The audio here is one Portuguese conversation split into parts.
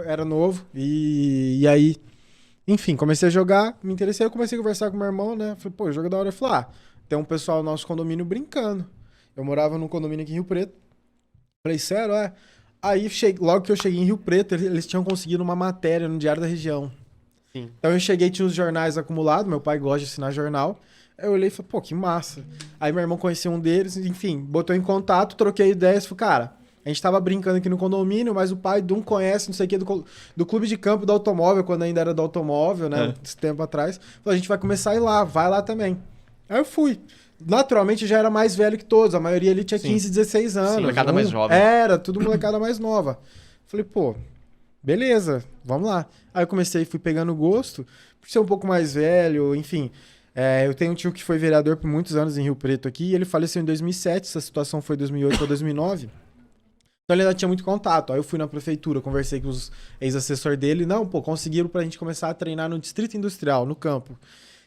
era novo. E aí, enfim, comecei a jogar, me interessei, eu comecei a conversar com meu irmão, né? Falei, pô, jogo é da hora. Eu falei, tem um pessoal no nosso condomínio brincando. Eu morava num condomínio aqui em Rio Preto. Falei, sério, é? Aí, logo que eu cheguei em Rio Preto, eles tinham conseguido uma matéria no Diário da Região. Sim. Então eu cheguei, tinha os jornais acumulados, meu pai gosta de assinar jornal. Aí eu olhei e falei, pô, que massa. Aí meu irmão conhecia um deles, enfim, botou em contato, troquei ideias, falei, cara, a gente tava brincando aqui no condomínio, mas o pai de um conhece, não sei o que, do clube de campo do automóvel, quando ainda era do automóvel, né, esse tempo atrás. Falei, a gente vai começar a ir lá, vai lá também. Aí eu fui. Naturalmente já era mais velho que todos, a maioria ali tinha 15, 16 anos. Sim, molecada mais jovem. Era, tudo molecada mais nova. Falei, pô, beleza, vamos lá. Aí eu comecei, fui pegando gosto, por ser um pouco mais velho, enfim. Eu tenho um tio que foi vereador por muitos anos em Rio Preto aqui, e ele faleceu em 2007, essa situação foi 2008 ou 2009. Então ele ainda tinha muito contato. Aí eu fui na prefeitura, conversei com os ex-assessores dele, não, pô, conseguiram pra gente começar a treinar no Distrito Industrial, no campo.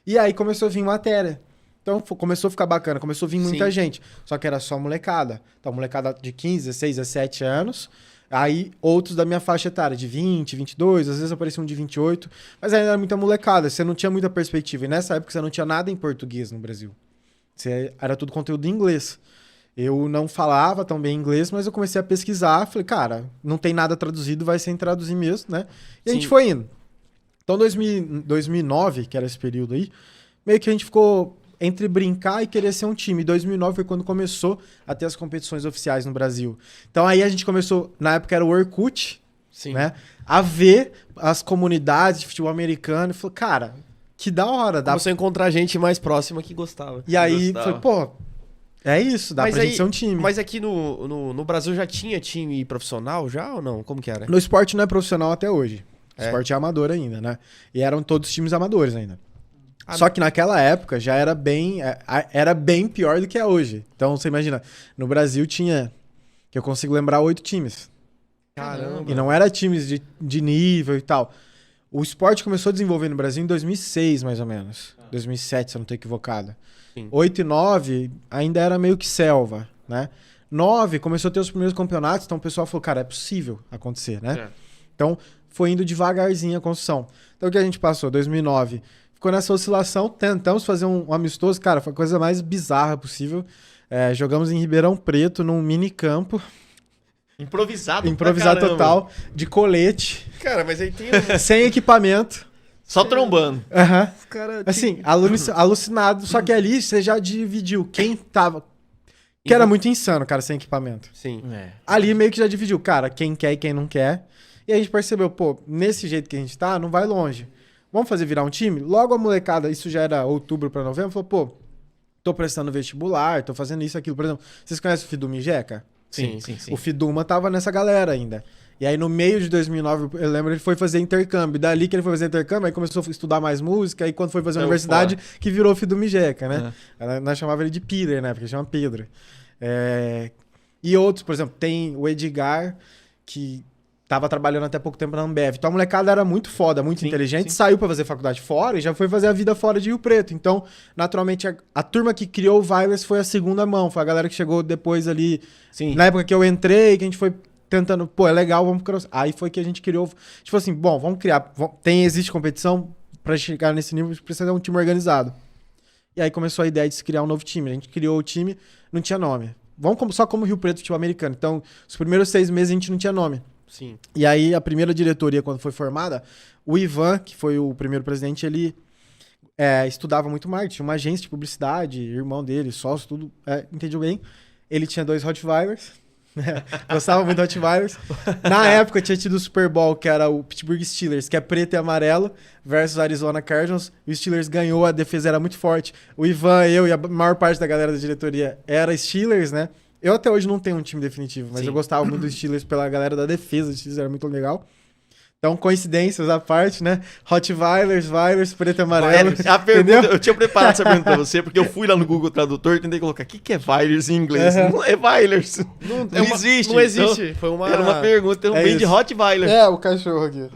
E aí começou a vir matéria. Então começou a ficar bacana, começou a vir muita gente. Só que era só molecada. Então molecada de 15, 16, 17 anos. Aí, outros da minha faixa etária, de 20, 22, às vezes aparecia um de 28, mas ainda era muita molecada, você não tinha muita perspectiva. E nessa época você não tinha nada em português no Brasil. Era tudo conteúdo em inglês. Eu não falava tão bem inglês, mas eu comecei a pesquisar, falei, cara, não tem nada traduzido, vai ser em traduzir mesmo, né? E a gente foi indo. Então, 2009, que era esse período aí, meio que a gente ficou entre brincar e querer ser um time. 2009 foi quando começou a ter as competições oficiais no Brasil. Então aí a gente começou, na época era o Orkut, né? A ver as comunidades de futebol americano e falou, cara, que da hora. Começou a encontrar gente mais próxima que gostava. E aí foi, pô, é isso, dá pra gente ser um time. Mas aqui no Brasil já tinha time profissional já ou não? Como que era? No esporte não é profissional até hoje. O esporte é amador ainda, né? E eram todos times amadores ainda. Só que naquela época já era bem pior do que é hoje. Então, você imagina, no Brasil tinha, que eu consigo lembrar, 8 times. Caramba! E não era times de nível e tal. O esporte começou a desenvolver no Brasil em 2006, mais ou menos. 2007, se eu não estou equivocado. Sim. 8 e 9 ainda era meio que selva, né? 9 começou a ter os primeiros campeonatos, então o pessoal falou, cara, é possível acontecer, né? Então, foi indo devagarzinho a construção. Então, o que a gente passou? 2009... Ficou nessa oscilação, tentamos fazer um amistoso, cara, foi a coisa mais bizarra possível. Jogamos em Ribeirão Preto, num mini campo. Improvisado total, de colete. Cara, mas aí tem... sem equipamento. Só trombando. Cara, assim, alucinado. Só que ali você já dividiu quem tava... Que era muito insano, cara, sem equipamento. Sim. Ali meio que já dividiu, cara, quem quer e quem não quer. E a gente percebeu, pô, nesse jeito que a gente tá, não vai longe. Vamos fazer virar um time? Logo a molecada, isso já era outubro pra novembro, falou, pô, tô prestando vestibular, tô fazendo isso, aquilo. Por exemplo, vocês conhecem o Fiduma e Jeca? Sim. O Fiduma tava nessa galera ainda. E aí no meio de 2009, eu lembro, ele foi fazer intercâmbio. Dali que ele foi fazer intercâmbio, aí começou a estudar mais música, aí quando foi fazer a universidade, que virou o Fiduma e Jeca, né? Nós chamava ele de Peter, né? Porque chama Pedro. E outros, por exemplo, tem o Edgar, que... Tava trabalhando até pouco tempo na Ambev. Então a molecada era muito foda, muito inteligente, saiu pra fazer faculdade fora e já foi fazer a vida fora de Rio Preto. Então, naturalmente, a turma que criou o Vilers foi a segunda mão. Foi a galera que chegou depois ali. Na época que eu entrei, que a gente foi tentando, pô, é legal, vamos criar. Aí foi que a gente criou. Tipo assim, bom, vamos criar. Existe competição pra chegar nesse nível, a gente precisa de um time organizado. E aí começou a ideia de se criar um novo time. A gente criou o time, não tinha nome. Vamos só como Rio Preto Futebol Americano. Então, os primeiros 6 meses a gente não tinha nome. Sim. E aí, a primeira diretoria, quando foi formada, o Ivan, que foi o primeiro presidente, ele estudava muito marketing, tinha uma agência de publicidade, irmão dele, sócio, tudo, entendia bem. Ele tinha 2 Rottweilers, gostava muito de Rottweilers. Na época, tinha tido o Super Bowl, que era o Pittsburgh Steelers, que é preto e amarelo, versus Arizona Cardinals. O Steelers ganhou, a defesa era muito forte. O Ivan, eu e a maior parte da galera da diretoria era Steelers, né? Eu até hoje não tenho um time definitivo, mas eu gostava muito dos Steelers pela galera da defesa, os Steelers era muito legal. Então, coincidências à parte, né? Rottweilers, Weilers, preto e amarelo. A pergunta, eu tinha preparado essa pergunta pra você, porque eu fui lá no Google Tradutor e tentei colocar o que é Weilers em inglês. Não é Weilers. Não existe. Não existe. Então, era uma pergunta, eu vim de Rottweiler. O cachorro aqui.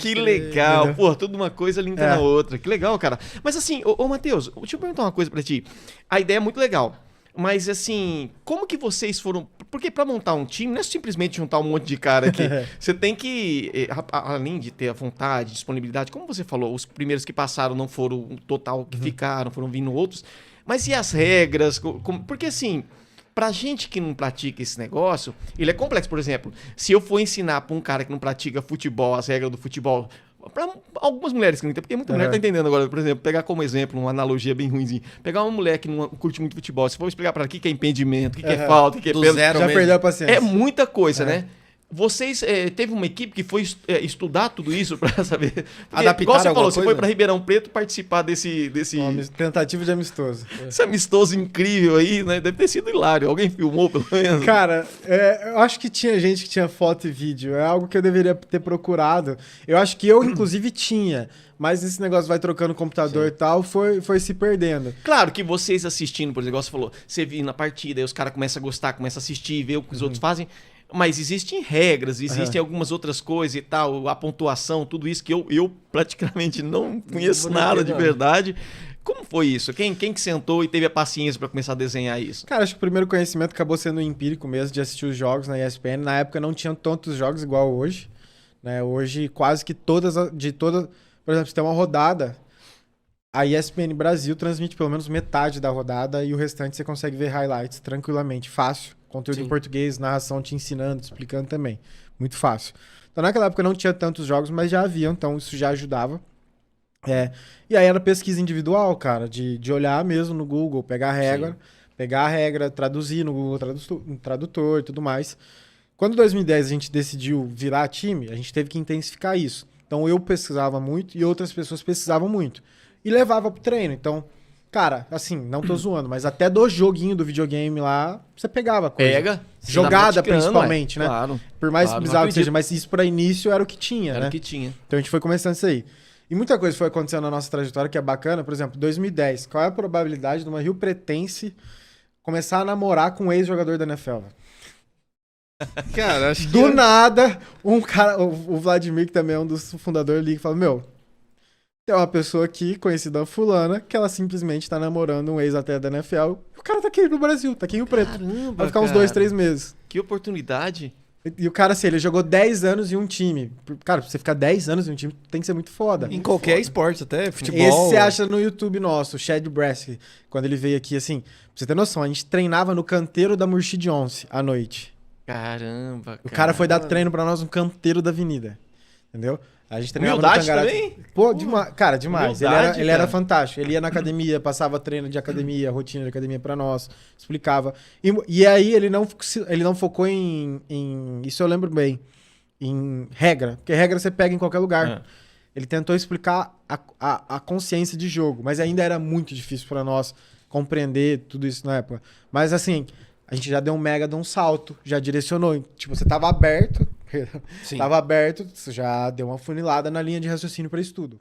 Que legal. Pô, tudo uma coisa linka na outra. Que legal, cara. Mas assim, ô Matheus, deixa eu perguntar uma coisa pra ti. A ideia é muito legal. Mas assim, como que vocês foram... Porque pra montar um time, não é simplesmente juntar um monte de cara aqui. Você tem que, além de ter a vontade, disponibilidade, como você falou, os primeiros que passaram não foram o total que ficaram, foram vindo outros. Mas e as regras? Porque assim, pra gente que não pratica esse negócio, ele é complexo. Por exemplo, se eu for ensinar pra um cara que não pratica futebol, as regras do futebol... Pra algumas mulheres que não entendem, porque muita mulher tá entendendo agora, por exemplo, pegar como exemplo, uma analogia bem ruimzinha. Pegar uma mulher que não curte muito futebol, se for explicar pra ela o que é impedimento, o que é falta, o que é pênalti, já perdeu a paciência. é muita coisa, né? Vocês, teve uma equipe que foi estudar tudo isso pra saber... Porque, Adaptar igual você falou, alguma você foi coisa? pra Ribeirão Preto participar desse Tentativa de amistoso. esse amistoso incrível aí, né? Deve ter sido hilário. Alguém filmou, pelo menos? Cara, eu acho que tinha gente que tinha foto e vídeo. É algo que eu deveria ter procurado. Eu acho que eu, inclusive, tinha. Mas esse negócio vai trocando computador e tal, foi se perdendo. Claro que vocês assistindo, por exemplo, igual você falou, você viu na partida, aí os caras começam a gostar, começam a assistir, ver o que os outros fazem. Mas existem regras, existem algumas outras coisas e tal, a pontuação, tudo isso que eu praticamente não conheço nada de verdade. Como foi isso? Quem que sentou e teve a paciência para começar a desenhar isso? Cara, acho que o primeiro conhecimento acabou sendo empírico mesmo, de assistir os jogos na ESPN. Na época não tinham tantos jogos igual hoje, né? Hoje quase que todas, por exemplo, se tem uma rodada, a ESPN Brasil transmite pelo menos metade da rodada e o restante você consegue ver highlights tranquilamente, fácil. Conteúdo em português, narração te ensinando, te explicando também. Muito fácil. Então naquela época não tinha tantos jogos, mas já haviam, então isso já ajudava. E aí era pesquisa individual, cara, de olhar mesmo no Google, pegar a regra, traduzir no Google Tradutor e tudo mais. Quando em 2010 a gente decidiu virar time, a gente teve que intensificar isso. Então eu pesquisava muito e outras pessoas pesquisavam muito. E levava pro treino. Então, cara, assim, não tô zoando, mas até do joguinho do videogame lá, você pegava coisa. Pega. Jogada, principalmente, né? Claro. Por mais Claro, bizarro não que seja, acredito. mas isso pra início era o que tinha, Era né? o que tinha. Então a gente foi começando isso aí. E muita coisa foi acontecendo na nossa trajetória que é bacana. Por exemplo, 2010, qual é a probabilidade de uma Rio Pretense começar a namorar com um ex-jogador da NFL? Cara, acho que... Do nada, um cara, o Vladimir, que também é um dos fundadores, liga e fala, meu, tem uma pessoa aqui, conhecida fulana, que ela simplesmente tá namorando um ex-atleta da NFL. E o cara tá aqui no Brasil, tá aqui em Rio Preto. Caramba, Vai ficar uns 2, 3 meses. Que oportunidade. E o cara, assim, ele jogou 10 anos em um time. Cara, pra você ficar 10 anos em um time, tem que ser muito foda. Em qualquer esporte, até futebol. Esse você acha no YouTube nosso, o Chad Brask, quando ele veio aqui, assim, pra você ter noção, a gente treinava no canteiro da Murchid Once à noite. Caramba, O cara foi dar treino pra nós no canteiro da avenida. Entendeu? A gente treinava Humildade no Tangará. também? Pô, cara, demais. Humildade, Ele era cara. fantástico. Ele ia na academia, passava treino de academia, rotina de academia pra nós, explicava. E aí ele não focou em... Isso eu lembro bem. Em regra. Porque regra você pega em qualquer lugar. Ele tentou explicar a consciência de jogo, mas ainda era muito difícil pra nós compreender tudo isso na época. Mas assim, a gente já deu um mega de um salto, já direcionou. Tipo, você tava aberto, Sim. tava aberto, você já deu uma funilada na linha de raciocínio para estudo.